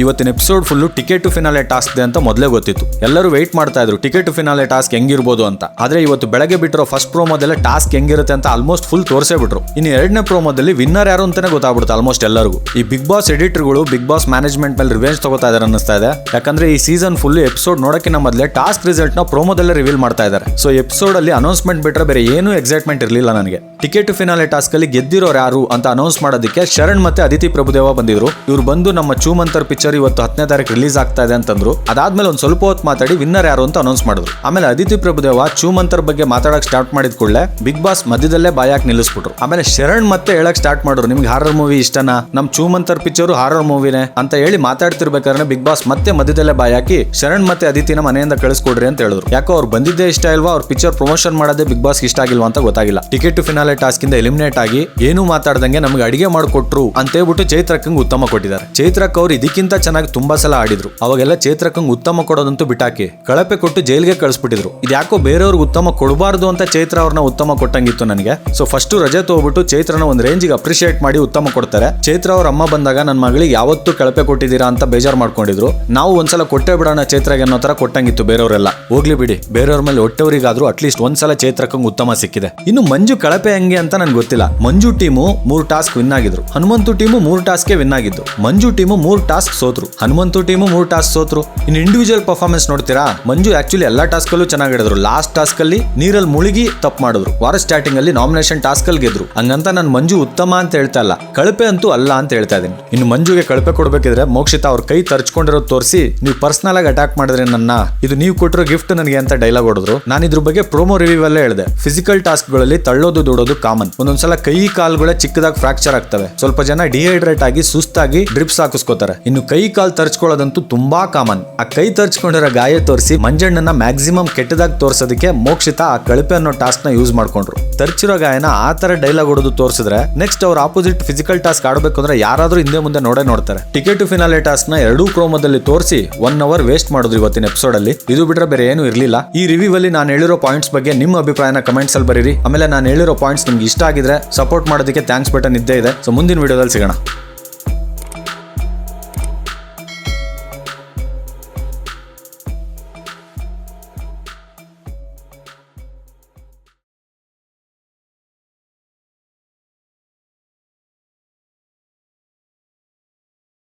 ಇವತ್ತಿನ episode full ticket to finale task ಅಂತ ಮೊದಲೇ ಗೊತ್ತಿತ್ತು. ಎಲ್ಲರೂ ವೆಯ್ಟ್ ಮಾಡ್ತಾ ಇದ್ರು ಟಿಕೆಟ್ ಟು ಫಿನಾಲೆ ಟಾಸ್ಕ್ ಹೆಂಗಿರ್ಬೋದು ಅಂತ. ಆದ್ರೆ ಇವತ್ತು ಬೆಳಗ್ಗೆ ಬಿಟ್ಟಿರೋ ಫಸ್ಟ್ ಪ್ರೋಮೋದಲ್ಲೇ ಟಾಸ್ಕ್ ಹೆಂಗಿರುತ್ತೆ ಅಂತ ಆಲ್ಮೋಸ್ಟ್ ಫುಲ್ ತೋರಿಸೇ ಬಿಟ್ರು. ಇನ್ನು ಎರಡನೇ ಪ್ರೋಮೋದಲ್ಲಿ ವಿನ್ನರ್ ಯಾರು ಅಂತಾನೆ ಗೊತ್ತಾಗ್ಬಿಡುತ್ತೆ ಆಲ್ಮೋಸ್ಟ್ ಎಲ್ಲರಿಗೂ. ಈ ಬಿಗ್ ಬಾಸ್ ಎಡಿಟರ್ಗಳು ಬಿಗ್ ಬಾಸ್ ಮ್ಯಾನೇಜ್ಮೆಂಟ್ ಮೇಲೆ ರಿವೆಂಜ್ ತಗೋತಾ ಇದಾರೆ ಅನ್ನಿಸ್ತಾ ಇದೆ. ಯಾಕಂದ್ರೆ ಈ ಸೀಸನ್ ಫುಲ್ ಎಪಿಸೋಡ್ ನೋಡೋಕ್ಕಿಂತ ಮೊದಲೇ ಟಾಸ್ಕ್ ರಿಸಲ್ಟ್ ನ ಪ್ರೋಮೋದಲ್ಲೇ ರಿವೀಲ್ ಮಾಡ್ತಾ ಇದ್ದಾರೆ. ಸೊ ಎಪಿಸೋಡ್ ಅಲ್ಲಿ ಅನೌನ್ಸ್ಮೆಂಟ್ ಬಿಟ್ರೆ ಬೇರೆ ಏನು ಎಕ್ಸೈಟ್ಮೆಂಟ್ ಇರಲಿಲ್ಲ ನನಗೆ. ಟಿಕೆಟ್ ಟು ಫಿನಾಲೆ ಟಾಸ್ಕ್ ಅಲ್ಲಿ ಗೆದ್ದಿರೋರು ಯಾರು ಅಂತ ಅನೌನ್ಸ್ ಮಾಡೋದಕ್ಕೆ ಶರಣ್ ಮತ್ತೆ ಅದಿತಿ ಪ್ರಭುದೇವ ಬಂದಿದ್ರು. ಇವ್ರು ಬಂದು ನಮ್ಮ ಚೂಮಂತರ್ ಪಿಕ್ಚರ್ ಇವತ್ತು 10ನೇ ತಾರೀಕು ರಿಲೀಸ್ ಆಗ್ತಾ ಇದೆ ಅಂತಂದ್ರು. ಅದಾದ್ಮೇಲೆ ಒಂದ್ ಸ್ವಲ್ಪ ಹೊತ್ತು ಮಾತಾಡಿ ವಿನ್ನರ್ ಯಾರು ಅಂತ ಅನೌನ್ಸ್ ಮಾಡಿದ್ರು. ಆಮೇಲೆ ಅದಿತಿ ಪ್ರಭುದೇವ ಚೂಮಂತರ್ ಬಗ್ಗೆ ಮಾತಾಡಕ್ ಸ್ಟಾರ್ಟ್ ಮಾಡಿದ ಕೂಡಲೇ ಬಿಗ್ ಬಾಸ್ ಮಧ್ಯದಲ್ಲೇ ಬಾಯಾಕ್ ನಿಲ್ಲಿಸ್ಬಿಟ್ರು. ಆಮೇಲೆ ಶರಣ್ ಮತ್ತೆ ಹೇಳಕ್ ಸ್ಟಾರ್ಟ್ ಮಾಡಿದ್ರು, ನಿಮ್ಗೆ ಹಾರರ್ ಮೂವಿ ಇಷ್ಟನಾ, ನಮ್ ಚೂಮಂತರ್ ಪಿಕ್ಚರ್ ಹಾರರ್ ಮೂವಿನೇ ಅಂತ ಹೇಳಿ ಮಾತಾಡ್ತಿರ್ಬೇಕಾದ್ರೆ ಬಿಗ್ ಬಾಸ್ ಮತ್ತೆ ಮಧ್ಯದಲ್ಲೇ ಬಾಯಾಕಿ ಶರಣ್ ಮತ್ತೆ ಅದಿತಿನ ಮನೆಯಿಂದ ಕಳಿಸ್ಕೊಡ್ರಿ ಅಂತ ಹೇಳಿದ್ರು. ಯಾಕೋ ಅವ್ರು ಬಂದಿದ್ದೇ ಇಷ್ಟ ಇಲ್ವಾ, ಅವ್ರ ಪಿಕ್ಚರ್ ಪ್ರಮೋಷನ್ ಮಾಡೋದೇ ಬಿಗ್ ಬಾಸ್ ಇಷ್ಟ ಆಗಿಲ್ವಾ ಅಂತ ಗೊತ್ತಾಗಿಲ್ಲ. ಟಿಕೆಟ್ ಟು ಫಿನಾಲೆ ಟಾಸ್ಕ್ ಇಂದ ಎಲಿಮಿನೇಟ್ ಆಗಿ ಏನು ಮಾತಾಡ್ದಂಗೆ ನಮ್ಗೆ ಅಡಿಗೆ ಮಾಡಿಕೊಟ್ರು ಅಂತ ಹೇಳ್ಬಿಟ್ಟು ಚೈತ್ರಕ್ಕಂಗ್ ಉತ್ತಮ ಕೊಟ್ಟಿದ್ದಾರೆ. ಚೈತ್ರಕ್ ಅವ್ರು ಇದಕ್ಕಿಂತ ಚೆನ್ನಾಗಿ ತುಂಬಾ ಸಲ ಆಡಿದ್ರು. ಅವಾಗೆಲ್ಲ ಚೈತ್ರಕ್ಕಂಗ್ ಉತ್ತಮ ಕೊಡೋದಂತೂ ಬಿಟ್ಟಾಕಿ ಕಳಪೆ ಕೊಟ್ಟು ಜೈಲ್ಗೆ ಕಳಿಸ್ಬಿಟ್ಟಿದ್ರು. ಇದ್ಯಾಕೋ ಬೇರೆಯವ್ರಿಗೆ ಉತ್ತಮ ಕೊಡಬಾರ್ದು ಅಂತ ಚೈತ್ರ ಅವ್ರನ್ನ ಉತ್ತಮ ಕೊಟ್ಟಂಗಿತ್ತು ನನಗೆ. ಸೊ ಫಸ್ಟ್ ರಜೆ ತಗೋಬಿಟ್ಟು ಚೈತ್ರನ ಒಂದ್ ರೇಂಜಿಗೆ ಅಪ್ರಿಶಿಯೇಟ್ ಮಾಡಿ ಉತ್ತಮ ಕೊಡ್ತಾರೆ. ಚೈತ್ರ ಅವ್ರ ಅಮ್ಮ ಬಂದಾಗ ನನ್ನ ಮಗಳಿಗೆ ಯಾವತ್ತೂ ಕಳಪೆ ಕೊಟ್ಟಿದ್ದೀರಾ ಅಂತ ಬೇಜಾರ್ ಮಾಡ್ಕೊಂಡಿದ್ರು. ನಾವು ಒಂದ್ಸಲ ಕೊಟ್ಟೆ ಬಿಡೋಣ ಚೈತ್ರಗೆ ಅನ್ನೋ ತರ ಕೊಟ್ಟಂಗಿತ್ತು ಬೇರೆಯವರೆಲ್ಲ. ಹೋಗ್ಲಿ ಬಿಡಿ, ಬೇರೆಯವ್ರ ಮೇಲೆ ಹೊಟ್ಟೆವರಿಗಾದ್ರೂ ಅಟ್ಲೀಸ್ಟ್ ಒಂದ್ಸಲ ಚೈತ್ರಕ್ಕಂಗ್ ಉತ್ತಮ ಸಿಕ್ಕಿದೆ. ಇನ್ನು ಮಂಜು ಕಳಪೆ ಹೆಂಗೆ ಅಂತ ನನ್ಗೆ ಗೊತ್ತಿಲ್ಲ. ಮಂಜು ಟೀಮು 3 ಟಾಸ್ಕ್ ವಿನ್ ಆಗಿದ್ರು. ಹನುಮಂತು ಟೀಮು 3 ಟಾಸ್ಕ್ ವಿನ್ ಆಗಿದ್ದು. ಮಂಜು ಟೀಮು 3 ಟಾಸ್ಕ್ ಸೋತ್ರು. ಹನುಮಂತು ಟೀಮು 3 ಟಾಸ್ಕ್ ಸೋತ್ರು. ಇನ್ನು ಇಂಡಿವಿಜುವಲ್ ಪರ್ಫಾರ್ಮೆನ್ಸ್ ನೋಡ್ತೀರಾ, ಮಂಜು ಆಕ್ಚುಲಿ ಎಲ್ಲಾ ಟಾಸ್ಕ್ ಅಲ್ಲೂ ಚೆನ್ನಾಗಿ ಹಿಡಿದ್ರು. ಲಾಸ್ಟ್ ಟಾಸ್ಕ್ ಅಲ್ಲಿ ನೀರಲ್ಲಿ ಮುಳುಗಿ ತಪ್ಪು ಮಾಡಿದ್ರು. ವಾರ ಸ್ಟಾರ್ಟಿಂಗ್ ಅಲ್ಲಿ ನಾಮಿನೇಷನ್ ಟಾಸ್ಕ್ ಅಲ್ಲಿ ಗೆದ್ರು. ಹಂಗಂತ ನಾನು ಮಂಜು ಉತ್ತಮ ಅಂತ ಹೇಳ್ತಾ ಇಲ್ಲ, ಕಳಪೆ ಅಂತೂ ಅಲ್ಲ ಅಂತ ಹೇಳ್ತಾ ಇದೀನಿ. ಇನ್ನು ಮಂಜುಗೆ ಕಳಪೆ ಕೊಡ್ಬೇಕಿದ್ರೆ ಮೋಕ್ಷಿತಾ ಅವ್ರ ಕೈ ತರ್ಚ್ಕೊಂಡಿರೋದು ತೋರಿಸಿ, ನೀವು ಪರ್ಸನಲ್ ಆಗಿ ಅಟ್ಯಾಕ್ ಮಾಡಿದ್ರೆ ನನ್ನ, ಇದು ನೀವು ಕೊಟ್ಟಿರೋ ಗಿಫ್ಟ್ ನನಗೆ ಅಂತ ಡೈಲಾಗ್ ಹೊಡೆದ್ರು. ನಾನು ಇದ್ರ ಬಗ್ಗೆ ಪ್ರೋಮೋ ರಿವ್ಯೂ ಅಲ್ಲೇ ಹೇಳಿದೆ. ಫಿಸಿಕಲ್ ಟಾಸ್ಕ್ ಗಳಲ್ಲಿ ತಳ್ಳೋದು ದೂಡೋದು ಕಾಮನ್. ಒಂದೊಂದ್ಸಲ ಕೈ ಕಾಲ್ಗಳೇ ಚಿಕ್ಕದಾಗಿ ಫ್ರಾಕ್ಚರ್ ಆಗ್ತವೆ. ಸ್ವಲ್ಪ ಜನ ಡಿಹೈಡ್ರೇಟ್ ಆಗಿ ಸುಸ್ತಾಗಿ ಡ್ರಿಪ್ಸ್ ಹಾಕಿಸ್ಕೋತಾರೆ. ಇನ್ನು ಕೈ ಕಾಲ್ ತರ್ಚ್ಕೊಳ್ಳೋದಂತೂ ತುಂಬಾ ಕಾಮನ್. ಆ ಕೈ ತರ್ಚ್ಕೊಂಡಿರೋ ಗಾಯ ತೋರಿಸಿ ಮಂಜಣ್ಣನ ಮ್ಯಾಕ್ಸಿಮಮ್ ಕೆಟ್ಟದಾಗಿ ತೋರ್ಸೋದಕ್ಕೆ ಮೋಕ್ಷಿತಾ ಆ ಕಳಪೆ ಅನ್ನೋ ಟಾಸ್ಕ್ ನ ಯೂಸ್ ಮಾಡ್ಕೊಂಡ್ರು. ತರ್ಚಿರೋ ಗಾಯನ ಆ ತರ ಡೈಲಾಗ್ ಹೊಡೆದು ತೋರಿಸಿದ್ರೆ ನೆಕ್ಸ್ಟ್ ಅವ್ರ ಆಪೋಸಿಟ್ ಫಿಸಿಕಲ್ ಟಾಸ್ಕ್ ಆಡಬೇಕು ಅಂದ್ರೆ ಯಾರಾದ್ರೂ ಹಿಂದೆ ಮುಂದೆ ನೋಡ್ತಾರೆ. ಟಿಕೆಟ್ ಟು ಫಿನಾಲೆ ಟಾಸ್ಕ್ ನ 2 ಪ್ರೋಮೋದಲ್ಲಿ ತೋರಿಸಿ 1 ಅವರ್ ವೇಸ್ಟ್ ಮಾಡಿದ್ರು ಇವತ್ತಿನ ಎಪಿಸೋಡ್ ಅಲ್ಲಿ. ಇದು ಬಿಟ್ರೆ ಬೇರೆ ಏನು ಇರ್ಲಿಲ್ಲ. ಈ ರಿವ್ಯೂ ಅಲ್ಲಿ ನಾನು ಹೇಳಿರೋ ಪಾಯಿಂಟ್ಸ್ ಬಗ್ಗೆ ನಿಮ್ಮ ಅಭಿಪ್ರಾಯನ ಕಮೆಂಟ್ಸ್ ಅಲ್ಲಿ ಬರೀರಿ. ಆಮೇಲೆ ನಾನು ಹೇಳಿರೋ ಪಾಯಿಂಟ್ಸ್ ನಿಮ್ಗೆ ಇಷ್ಟ ಆಗಿದ್ರೆ ಸಪೋರ್ಟ್ ಮಾಡೋದಕ್ಕೆ ಥ್ಯಾಂಕ್ಸ್ ಬಟನ್ ಇದ್ದೇ ಇದೆ. ಸೊ ಮುಂದಿನ ವಿಡಿಯೋದಲ್ಲಿ ಸಿಗೋಣ.